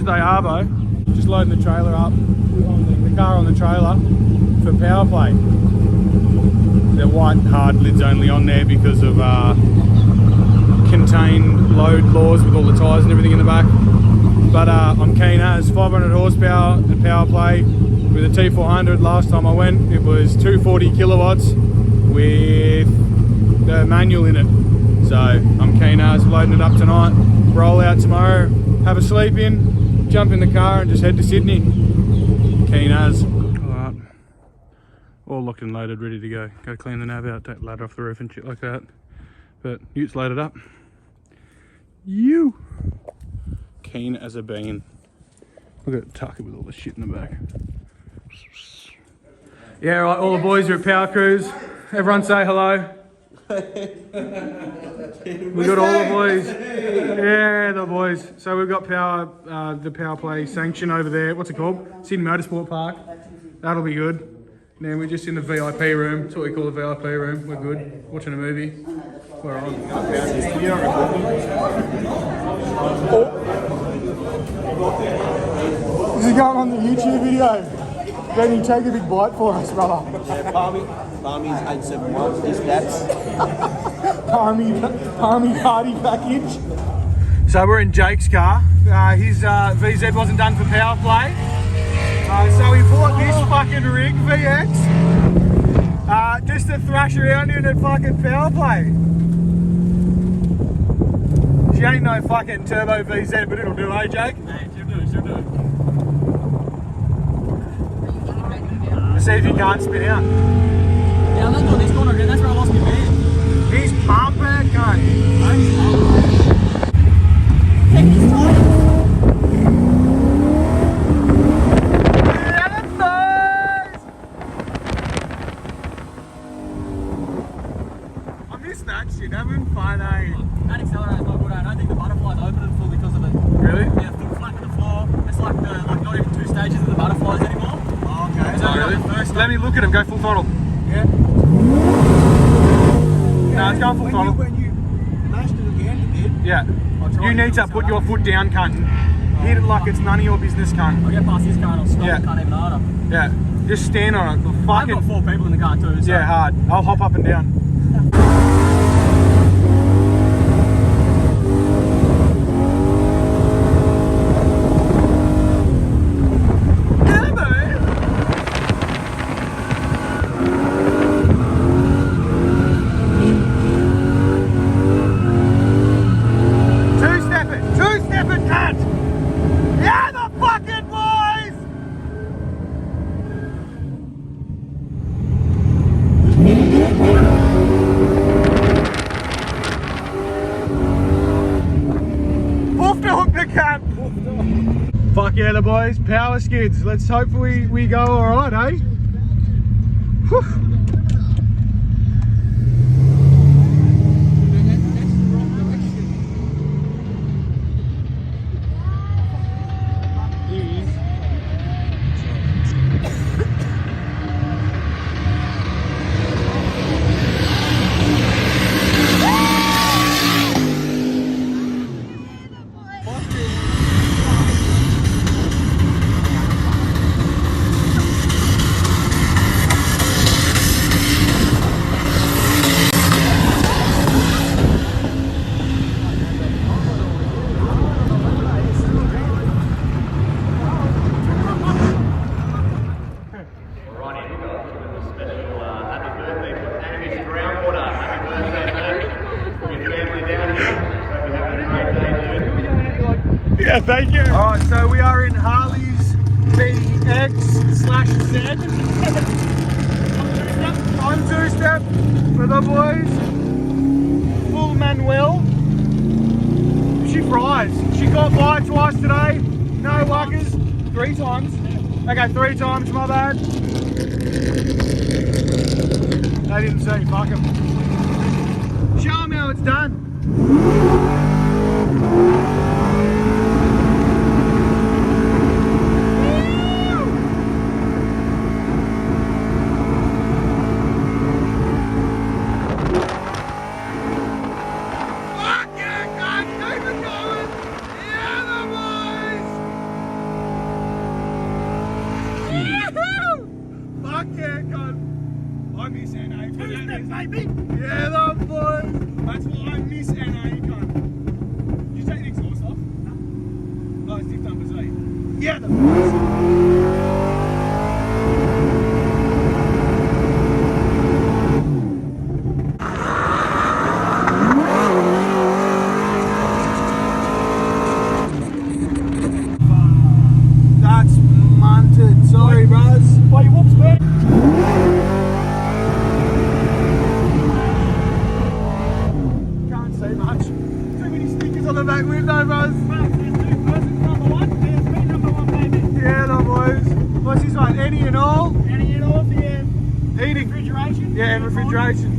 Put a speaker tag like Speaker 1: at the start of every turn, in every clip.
Speaker 1: Thursday arvo, just loading the trailer up, the car on the trailer for Powerplay. The white hard lid's only on there because of contained load laws with all the tyres and everything in the back. But I'm keen as 500 horsepower at Powerplay with a T400. Last time I went, it was 240 kilowatts with the manual in it. So I'm keen as loading it up tonight, roll out tomorrow, have a sleep in, jump in the car and just head to Sydney. Keen as. Alright, all locked and loaded, ready to go. Go clean the nav out, take the ladder off the roof and shit like that. But Ute's loaded up. You keen as a bean. Look at Tucker with all the shit in the back. Yeah, right, all the boys are at Powercruise. Everyone say hello. We got all the boys. Yeah, the boys. So we've got the Powerplay sanction over there. What's it called? Sydney Motorsport Park. That'll be good. And then we're just in the VIP room. That's what we call the VIP room. We're good. Watching a movie. We're on. This is going on the YouTube video. Then you take a big bite for us, brother.
Speaker 2: Yeah, Palmy's 871, his stats.
Speaker 1: Palmy party package. So we're in Jake's car. His VZ wasn't done for Powerplay. So we bought this fucking rig, VX, just to thrash around in at fucking Powerplay. She ain't no fucking turbo VZ, but it'll do, eh, Jake?
Speaker 3: Hey, she'll do.
Speaker 1: Let's see if you can't spin out.
Speaker 3: Yeah, I'm not doing this corner again, that's where I lost my man.
Speaker 1: He's pumping, cunt.
Speaker 3: Take this time.
Speaker 1: I miss that shit, having fun, eh?
Speaker 3: That accelerator's not good, I don't think the butterfly's opening full because of it.
Speaker 1: Really?
Speaker 3: Yeah, foot flat to the floor. It's like not even 2 stages of the butterflies anymore.
Speaker 1: Oh, okay.
Speaker 3: It's only like the first
Speaker 1: Let me look at him, go full throttle.
Speaker 3: Yeah.
Speaker 1: No, it's going full throttle.
Speaker 2: When you mashed it again, it did.
Speaker 1: Yeah. You need to put your foot down, cunt. Hit it like it's none of your business, cunt.
Speaker 3: I'll get past this car and I'll stop,
Speaker 1: Yeah.
Speaker 3: can't even harder.
Speaker 1: Yeah. Just stand on it.
Speaker 3: I've
Speaker 1: Fucking.
Speaker 3: got 4 people in the car too, so.
Speaker 1: Yeah, hard. I'll hop up and down. Two-stepping, cunt! Yeah, the fucking boys! Off to hook the cunt! Fuck yeah, the boys. Power skids. Let's hope we go alright, eh? Whew. Yeah, thank you. Alright, so we are in Harley's BX/Z. On two-step for the boys. Full Manuel. She fries. She got by twice today. No wuckers. 3 times. Okay, 3 times, my bad. They didn't see, fuck 'em. Show them how it's done. I miss NA.
Speaker 3: Two-step, baby.
Speaker 1: Yeah, that boy.
Speaker 3: That's why I miss NA, cunt. Did you take the exhaust off? No. Oh, it's dipped up as well.
Speaker 1: Yeah, the boys. That's munted. Sorry, bros.
Speaker 3: Why you whoops, man?
Speaker 1: Can't say much. Too many stickers on the back window, bros.
Speaker 3: There's two persons number one, there's me number one, baby.
Speaker 1: Yeah, the boys. What's this one? Any and all?
Speaker 3: And you know, yeah.
Speaker 1: Eating.
Speaker 3: Refrigeration?
Speaker 1: Yeah, and refrigeration.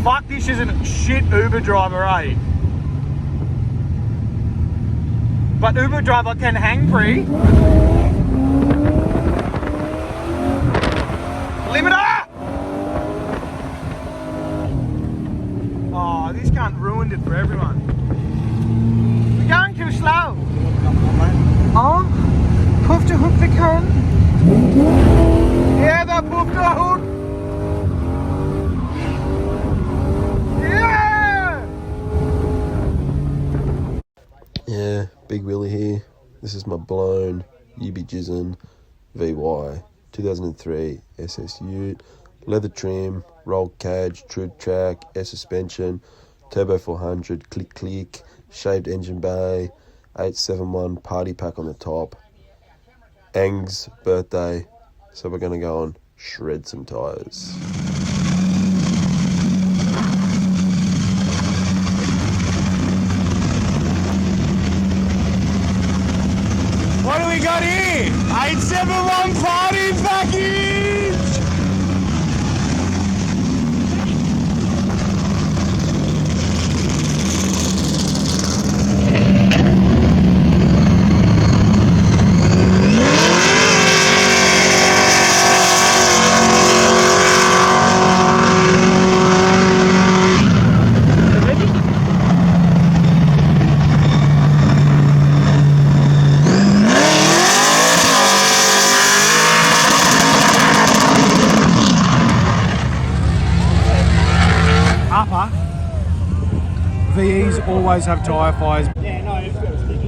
Speaker 1: Fuck, this is a shit Uber driver, eh? But Uber driver can hang free. Limiter! Oh, this cunt ruined it for everyone. We're going too slow. Oh, poof to hook the cunt. Yeah, the poof to hook.
Speaker 4: Yeah, Big Willie here. This is my blown You Be Jizzin' VY 2003 SS Ute, leather trim, roll cage, true track, air suspension, turbo 400, click click, shaved engine bay, 871 party pack on the top. Ang's birthday, so we're gonna go and shred some tyres.
Speaker 1: What do we got here? 871 party package! Upper. VEs always have tyre fires.
Speaker 3: Yeah, no, it's got a stick.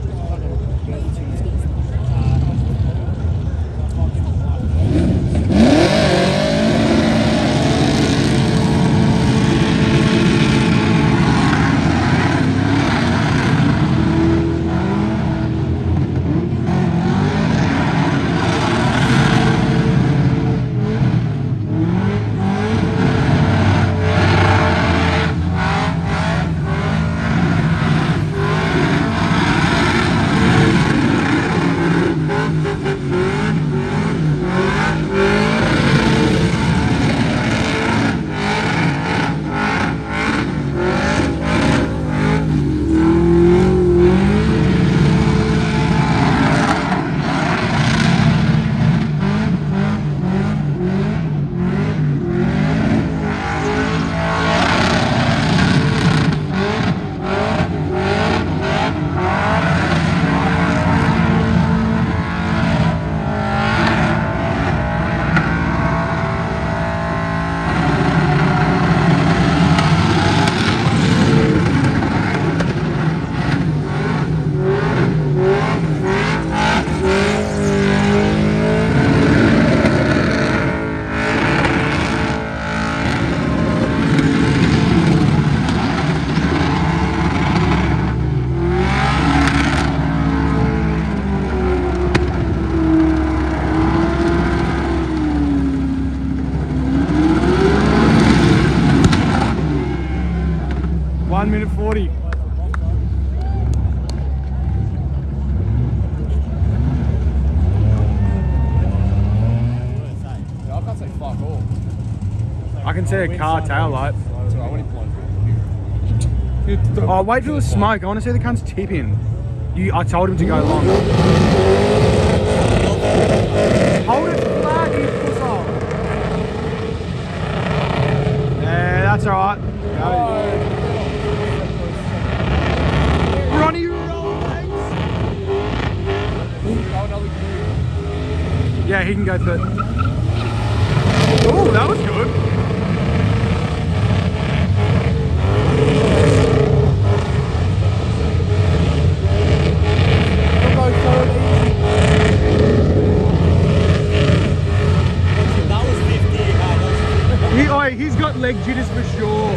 Speaker 1: can see a car tail light.
Speaker 3: So I want to
Speaker 1: Oh, wait for the smoke. I want to see the cunts tipping. I told him to go long. Hold it flat, you puss-off. Yeah, that's alright. Ronnie Rolex! Yeah, he can go third. Oh, that was good.
Speaker 2: That was 50.
Speaker 1: He's got leg jitters for sure.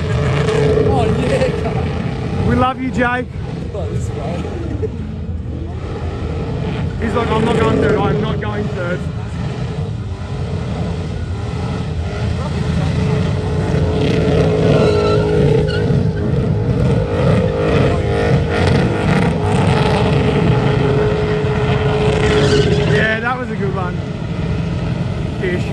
Speaker 3: Oh yeah.
Speaker 1: We love you, Jake. He's like, I'm not going third. I'm not going third. Yeah, that was a good one. Fish.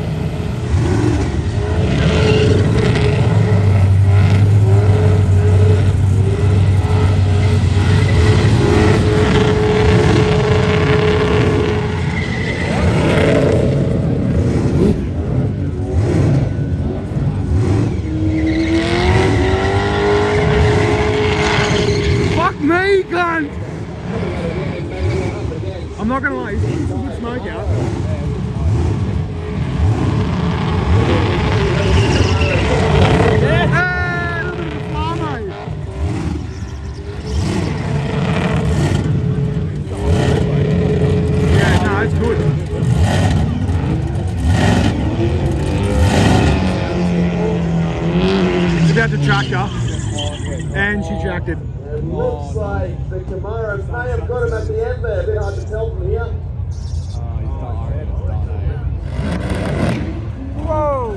Speaker 1: Fuck me, cunt! I'm not gonna lie, he's getting some good smoke out. Hey, look at the farmer. Yeah, no, it's good. It's about to tractor, and she tracked it.
Speaker 5: It looks like the commodores may have got him at the end there. A bit hard to tell from here.
Speaker 1: Whoa!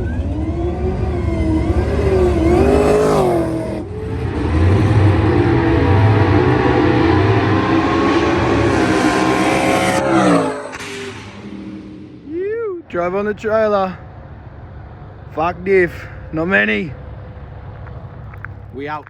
Speaker 1: You drove on the trailer. Fuck diff. Not many. We out.